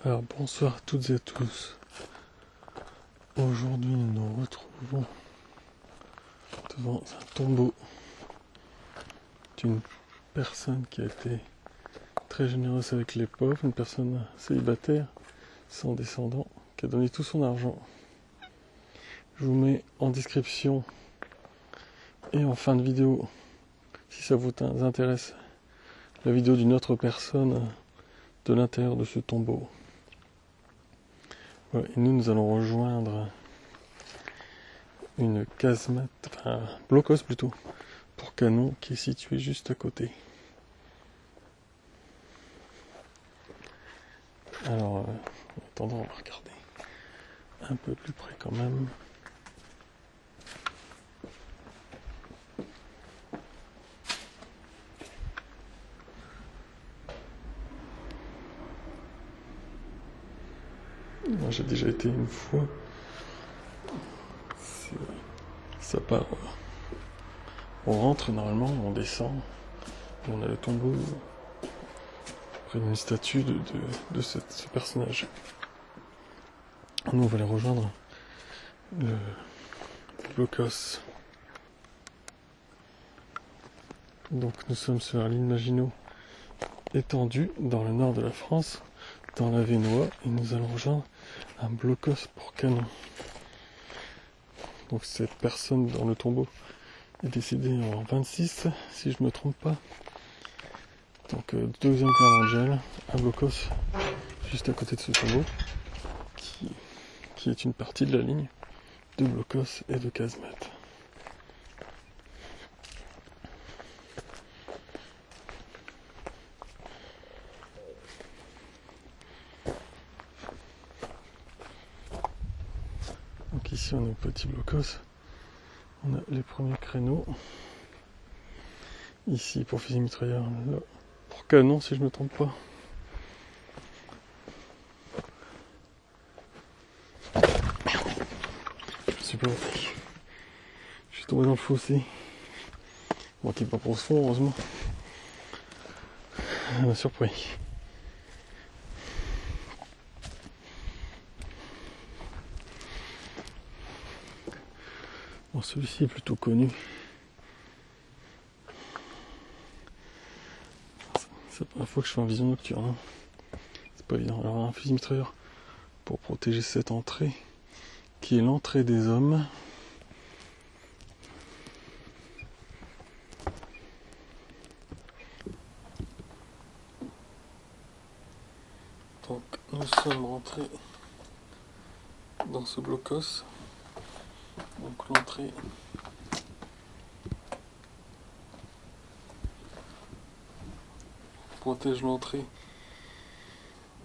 Alors bonsoir à toutes et à tous. Aujourd'hui nous nous retrouvons devant un tombeau d'une personne qui a été très généreuse avec les pauvres, une personne célibataire, sans descendants, qui a donné tout son argent. Je vous mets en description et en fin de vidéo, si ça vous intéresse, la vidéo d'une autre personne de l'intérieur de ce tombeau. Voilà, et nous allons rejoindre une casemate, enfin blocos plutôt, pour canon qui est située juste à côté. Alors, en attendant, on va regarder un peu plus près quand même. Moi, j'ai déjà été une fois. Ça part. On rentre normalement, on descend. On a le tombeau près d'une statue de ce personnage. Nous, on va aller rejoindre le blocos. Donc, nous sommes sur l'île Maginot, étendue dans le nord de la France, dans la Vénois, et nous allons rejoindre un blocos pour canon. Donc, cette personne dans le tombeau est décédée en 26, si je ne me trompe pas. Donc, deuxième guerre mondiale, un blocos juste à côté de ce tombeau, qui est une partie de la ligne de blocos et de casemate. Donc ici on est au petit blocos, on a les premiers créneaux. Ici pour fusil mitrailleur, là pour canon si je ne me trompe pas. Je suis pas pris. Je suis tombé dans le fossé. Bon, qui est pas profond heureusement. Ça m'a surpris. Bon, celui-ci est plutôt connu. C'est la première fois que je fais en vision nocturne. Hein. C'est pas évident. Alors un fusil mitrailleur pour protéger cette entrée, qui est l'entrée des hommes. Donc nous sommes rentrés dans ce blocos. Donc l'entrée protège l'entrée.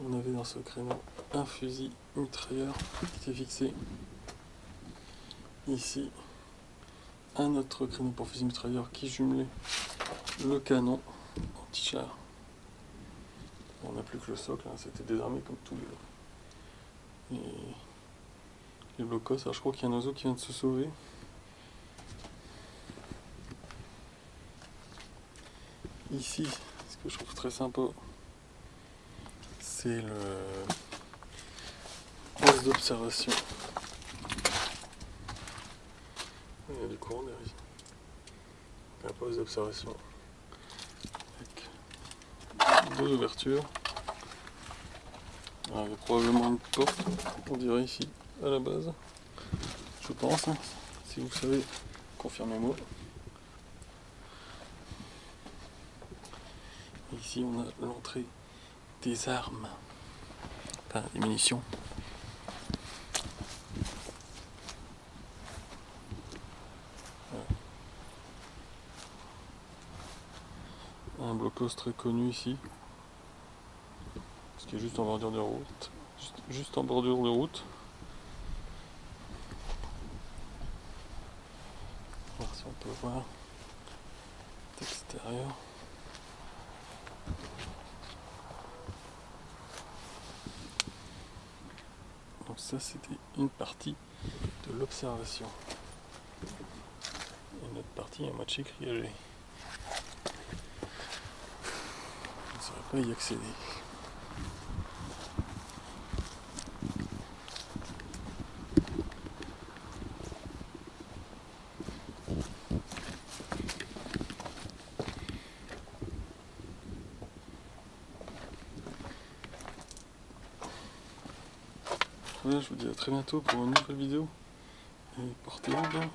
On avait dans ce créneau un fusil mitrailleur qui était fixé. Ici un autre créneau pour fusil mitrailleur qui jumelait le canon anti-char. On n'a plus que le socle, hein, c'était désarmé comme tous les blocos. Alors je crois qu'il y a un oiseau qui vient de se sauver. Ici, ce que je trouve très sympa, c'est le poste d'observation. Il y a du courant derrière. Un poste d'observation avec deux ouvertures. Alors, il y a probablement une porte, on dirait ici, à la base. Je pense, hein. Si vous savez, confirmez-moi. Ici, on a l'entrée des armes, enfin des munitions. Un blocos très connu ici, ce qui est juste en bordure de route. Juste en bordure de route. On va voir si on peut voir d'extérieur. Donc ça c'était une partie de l'observation. Et notre partie est à moitié grillagée. Je ne saurais pas y accéder. voilà, je vous dis à très bientôt pour une nouvelle vidéo. Et portez-vous bien.